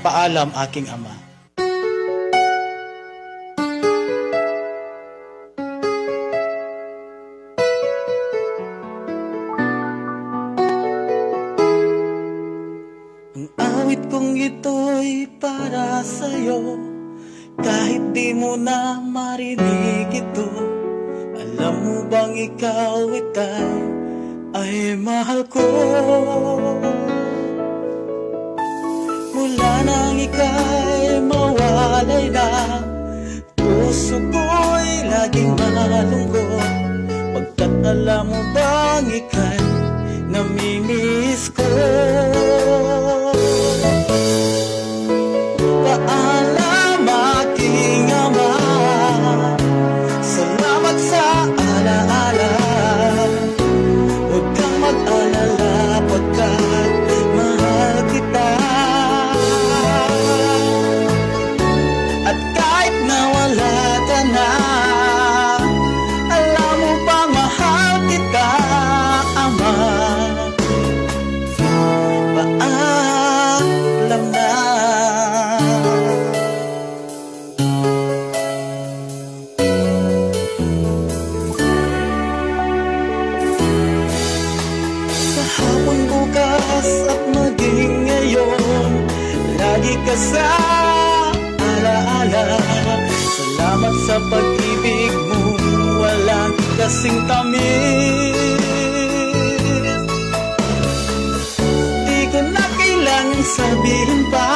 Paalam aking ama. Ang awit kong ito'y para sa'yo, kahit di mo na marinig ito. Alam mo bang ikaw ay mahal ko? Mula nang ika'y mawalay na, puso ko'y laging malungkot, pagkat alam mo bang ika'y namimiss ko. Paalam aking ama, salamat sa alaala. Huwag kang mag-alala pagkat mahal kita. At kahit nawala ka na, alam mo ba mahal kita, ama. Paalam na. Kahapon, bukas at maging ngayon, lagi ka sa alaala. Salamat sa pag-ibig mo, walang kasing tamis. Di ko na kailangang sabihin pa